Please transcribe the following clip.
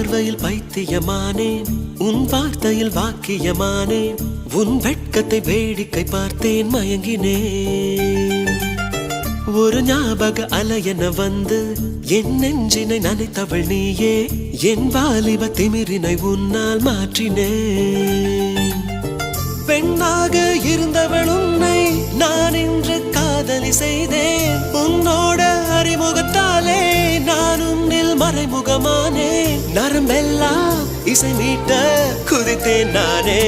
பார்வையில் பைத்தியமானேன், உன் வார்த்தையில் வாக்கியமானேன், உன் வெட்கத்தை வேடிக்கை பார்த்தேன் மயங்கினேன். ஒரு ஞாபக அலையென வந்து என் நெஞ்சினை நனைத்தவள் நீயே, என் வாலிப திமிரினை உன்னால் மாற்றினேன். பெண்ணாக இருந்தவள் உன்னை நான் இன்று காதலி செய்தேன், உன்னோட அறிமுகத்தாலே நான் உன்னில் மறைமுகமானேன். நரம்பெல்லாம் இசை மீட்ட குதித்தேன் நானே.